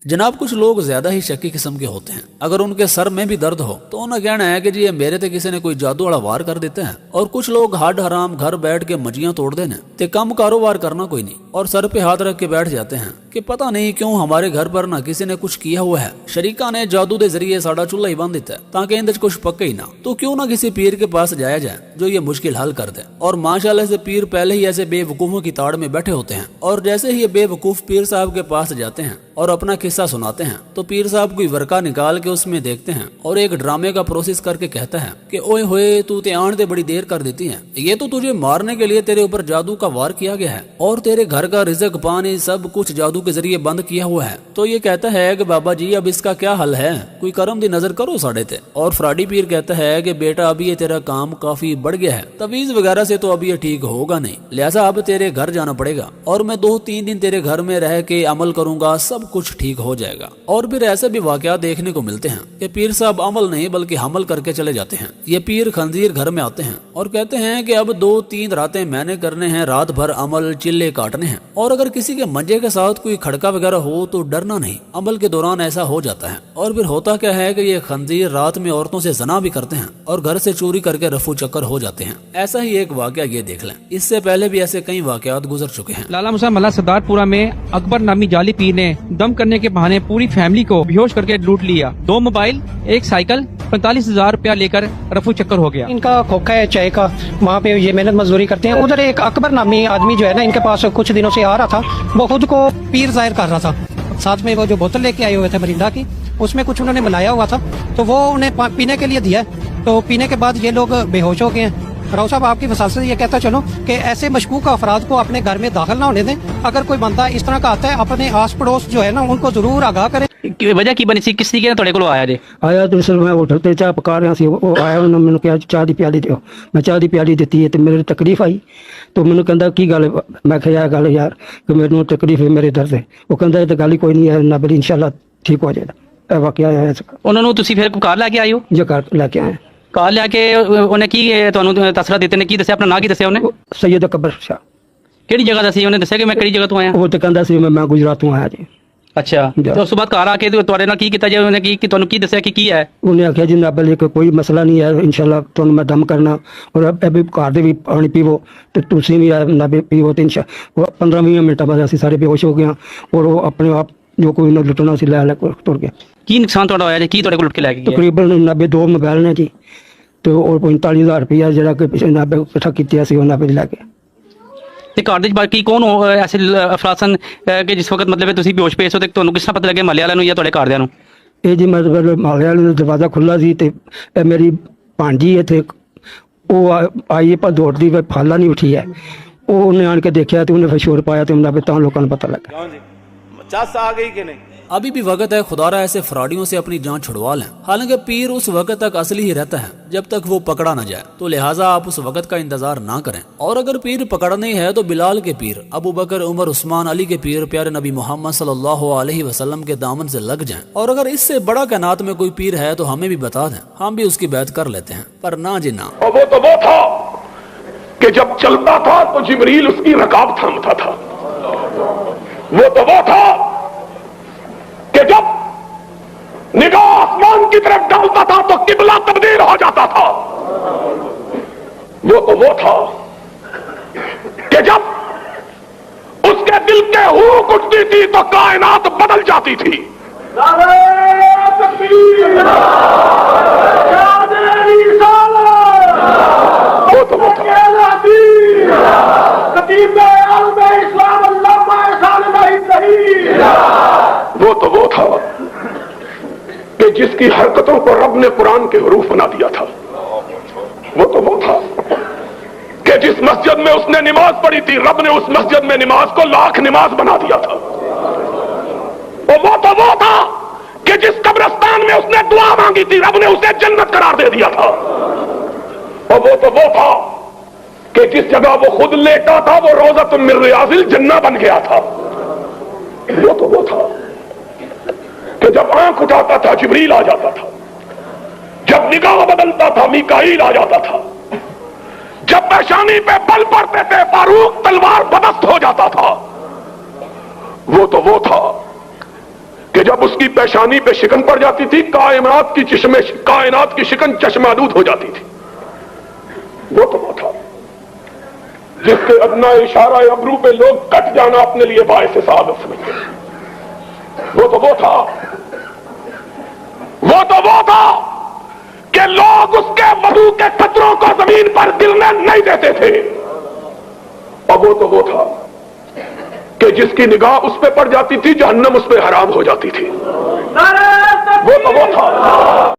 जनाब कुछ लोग ज्यादा ही शक्की किस्म के होते हैं। अगर उनके सर में भी दर्द हो तो उन्हें कहना है कि जी ये मेरे ते किसी ने कोई जादू वाला वार कर देते हैं। और कुछ लोग हड हराम घर बैठ के मजियां तोड़ देने ते कम कारोबार करना कोई नहीं और सर पे हाथ रख के बैठ जाते हैं कि पता नहीं क्यों हमारे घर पर ना किसी ने कुछ किया हुआ है, शरीका ने जादू के जरिए साड़ा चूल्हा ही बंद दिता है ताकि इंदर कुछ पक्के ही ना। तो क्यों ना किसी पीर के पास जाया जाए जो ये मुश्किल हल कर दे। और माशाल्लाह से पीर पहले ही ऐसे बेवकूफों की ताड़ में बैठे होते हैं और जैसे ही ये बेवकूफ पीर साहब के पास जाते हैं और अपना किस्सा सुनाते हैं तो पीर साहब कोई वर्का निकाल के उसमें देखते हैं और एक ड्रामे का प्रोसेस करके कहता है कि ओए होए तू ते आन दे बड़ी देर कर देती है, ये तो तुझे मारने के लिए तेरे ऊपर जादू का वार किया गया है और तेरे घर का रिज़्क पानी सब कुछ जादू के जरिए बंद किया हुआ है। तो ये कहता है कि बाबा जी अब इसका क्या हल है, कोई करम दी नजर करो साढ़े ते। और फ्राडी पीर कहता है कि बेटा अभी ये तेरा काम काफी बढ़ गया है, तवीज वगैरह से तो अभी ये ठीक होगा नहीं, लिहाजा अब तेरे घर जाना पड़ेगा और मैं 2-3 दिन तेरे घर में रह के अमल करूंगा, सब कुछ ठीक हो जाएगा। और फिर ऐसे भी वाकयात देखने को मिलते हैं कि पीर साहब अमल नहीं बल्कि हमल करके चले जाते हैं। ये पीर खंजीर घर में आते हैं और कहते हैं कि अब 2-3 रातें मैंने करने हैं, रात भर अमल चिल्ले काटने हैं और अगर किसी के मंजे के साथ कोई खड़का वगैरह हो तो डरना नहीं, अमल के दौरान ऐसा हो जाता है। और फिर होता क्या है कि ये खंजीर रात में औरतों से जना भी करते हैं और घर से चोरी करके रफू चक्कर हो जाते हैं। ऐसा ही एक वाकया ये देख लें, इससे पहले भी ऐसे कई वाकयात गुजर चुके हैं। लाला मुसा मल्ला सरदारपुरा में अकबर नामी जाली पीर ने दम करने के बहाने पूरी फैमिली को बेहोश करके लूट लिया। 2 मोबाइल, 1 साइकिल, 45,000 रुपया लेकर रफू चक्कर हो गया। इनका खोखा है चाय का, वहाँ पे ये मेहनत मजदूरी करते हैं। उधर एक अकबर नामी आदमी जो है ना इनके पास कुछ दिनों से आ रहा था, वो खुद को पीर जाहिर कर रहा था। साथ में वो जो बोतल लेके आए हुए थे मरिंडा की, उसमें कुछ उन्होंने मिलाया हुआ था तो वो उन्हें पीने के लिए दिया। तो पीने के बाद ये लोग बेहोश हो गए हैं। राव साहब आपकी वसालत से ये कहता चलो कि ऐसे मशकूक अफराद को अपने घर में दाखिल ना होने दें। अगर कोई बंदा इस तरह का आता है अपने आस पड़ोस जो है ना उनको जरूर आगाह करें। वजह की बनी सी किस तरीके ਤੁਹਾਡੇ ਕੋਲ ਆਇਆ ਜੇ? ਆਇਆ ਦਰਅਸਲ ਮੈਂ ਹੋਟਲ ਤੇ ਚਾਹ ਪਕਾ ਰਿਹਾ ਸੀ, ਉਹ ਆਇਆ ਉਹਨੇ ਮੈਨੂੰ ਕਿਹਾ ਚਾਹ ਦੀ ਪਿਆਲੀ ਦਿਓ। ਮੈਂ ਚਾਹ ਦੀ ਪਿਆਲੀ ਦਿੱਤੀ ਤੇ ਮੇਰੇ ਤਕਲੀਫ ਆਈ तो मैंने कहता की गल, मैं क्या गल यार कि मेरे तकलीफ है, मेरे दर्द है। वो कहता तो गल ही कोई नहीं है ना बली, इंशाल्लाह ठीक हो जाएगा। वाकया है ਉਹਨਾਂ ਨੂੰ ਤੁਸੀਂ ਫਿਰ ਕਾਰ ਲੈ ਕੇ ਆਏ ਹੋ? जो कार लेके आए, ਕਾਰ ਲੈ ਕੇ ਉਹਨੇ ਕੀ ਤੁਹਾਨੂੰ ਤਸਰਾ ਦਿੱਤੇ ਨੇ, ਕੀ ਦੱਸਿਆ, ਆਪਣਾ ਨਾਂ ਕੀ ਦੱਸਿਆ ਉਹਨੇ? सैयद अकबर शाह। ਕਿਹੜੀ ਜਗ੍ਹਾ ਦੱਸੀ ਉਹਨੇ? ਦੱਸਿਆ ਕਿ ਮੈਂ ਕਿਹੜੀ ਜਗ੍ਹਾ ਤੋਂ ਆਇਆ? वो तो कहता सी मैं गुजरात तो आया जी। ਅੱਛਾ, ਤੇ ਉਸ ਤੋਂ ਬਾਅਦ ਕਾਰ ਆ ਕੇ ਤੁਹਾਡੇ ਨਾਲ ਕੀ ਕੀਤਾ ਜੀ ਉਹਨੇ? ਕੀ ਤੁਹਾਨੂੰ ਕੀ ਦੱਸਿਆ ਕਿ ਕੀ ਹੈ? उन्हें आख्या जी नाबल कोई मसला नहीं है, इंशाल्लाह तुहानू मैं दम करना और अभी घर दे भी पानी पीवो तो तुसी भी नाबे पीवो तो इंशाल्लाह। 15-20 मिनट बाद असीं सारे बेहोश हो गए और वो अपने आप जो कोई ना लुटना सी लै तुर गया। ਕੀ ਨੁਕਸਾਨ ਤੁਹਾਡਾ ਹੋਇਆ ਜੀ? ਕੀ ਤੁਹਾਡੇ ਕੋਲ ਲੁੱਟ ਕੇ ਲੈ ਕੇ ਗਿਆ? तकरीबन 2 मोबाइल ने जी तो और 45,000 रुपया जो कि नाबे इकट्ठा किया सी नाबे लै के। ਤੇ ਘਰ ਦੇ ਬਾਕੀ ਕੌਣ ਐਸੇ ਅਫਰਾਦ ਸਨ ਕਿ ਜਿਸ ਵਕਤ ਮਤਲਬ ਤੁਸੀਂ ਬੇਹੋਸ਼ ਪਏ ਸੋ ਤੇ ਤੁਹਾਨੂੰ ਕਿਸ ਤਰ੍ਹਾਂ ਪਤਾ ਲੱਗਿਆ ਮਹੱਲੇ ਵਾਲਿਆਂ ਨੂੰ ਜਾਂ ਤੁਹਾਡੇ ਘਰਦਿਆਂ ਨੂੰ? ਇਹ ਜੀ ਮਤਲਬ ਮਹੱਲੇ ਵਾਲੇ ਦਾ ਦਰਵਾਜ਼ਾ ਖੁੱਲਾ ਸੀ ਤੇ ਮੇਰੀ ਭਾਂਜੀ ਇੱਥੇ ਉਹ ਆਈ ਪਰ ਦੌੜਦੀ ਵੇ ਫਾਲਾ ਨਹੀਂ ਉੱਠੀ ਹੈ। ਉਹਨੇ ਆਣ ਕੇ ਦੇਖਿਆ ਤੇ ਉਹਨੇ ਫਿਰ ਸ਼ੋਰ ਪਾਇਆ ਤੇ ਉਹਨਾਂ ਤਾਂ ਲੋਕਾਂ ਨੂੰ ਪਤਾ ਲੱਗਾ। चस आ गई कि नहीं? अभी भी वक्त है खुदारा ऐसे फ्रॉडियों से अपनी जान छुड़वा लें। हालांकि पीर उस वक्त तक असली ही रहता है जब तक वो पकड़ा न जाए, तो लिहाजा आप उस वक्त का इंतजार ना करें। और अगर पीर पकड़नी है तो बिलाल के पीर, अबू बकर, उमर, उस्मान, अली के पीर प्यारे नबी मोहम्मद सल्लल्लाहु अलैहि वसल्लम के दामन से लग जाएं। और अगर इससे बड़ा कायनात में कोई पीर है तो हमें भी बता दें, हम भी उसकी बैत कर लेते हैं। पर ना जी ना। और वो तो वो था कि जब चलता था तो जिब्रील उसकी रकाब थामता था। वो तो वो था कि जब निगाह आसमान की तरफ डालता था तो किबला तब्दील हो जाता था। वो तो वो था कि जब उसके दिल के हुक उठती थी तो कायनात बदल जाती थी। वो तो वो था वो तो वो था कि जिसकी हरकतों को रब ने कुरान के हरूफ बना दिया था। वो तो वो था कि जिस मस्जिद में उसने नमाज पढ़ी थी रब ने उस मस्जिद में नमाज को लाख नमाज बना दिया था। और वो तो वो था कि जिस कब्रिस्तान में उसने दुआ मांगी थी रब ने उसे जन्नत करार दे दिया था। और वो तो वो था कि जिस जगह वो खुद लेटा था वो रोज़तुम मिन रियाज़िल जन्नह बन गया था। वो तो वो था कि जब आंख उठाता था जिब्रील आ जाता था, जब निगाह बदलता था मीकाईल आ जाता था, जब पेशानी पे बल पड़ते थे फारूक तलवार बदस्त हो जाता था। वो तो वो था कि جب اس کی پیشانی پہ شکن پڑ جاتی تھی کائنات کی شکن چشمالود ہو جاتی تھی. وہ تو وہ تھا جس کے ادنا اشارہ ابرو پہ لوگ کٹ جانا اپنے لیے باعث سعادت سمجھتے. وہ تو وہ تھا کہ لوگ اس کے وضو کے قطروں کو زمین پر گرنے نہیں دیتے تھے. اور وہ تو وہ تھا کہ جس کی نگاہ اس پہ پڑ جاتی تھی جہنم اس پہ حرام ہو جاتی تھی. وہ تو وہ تھا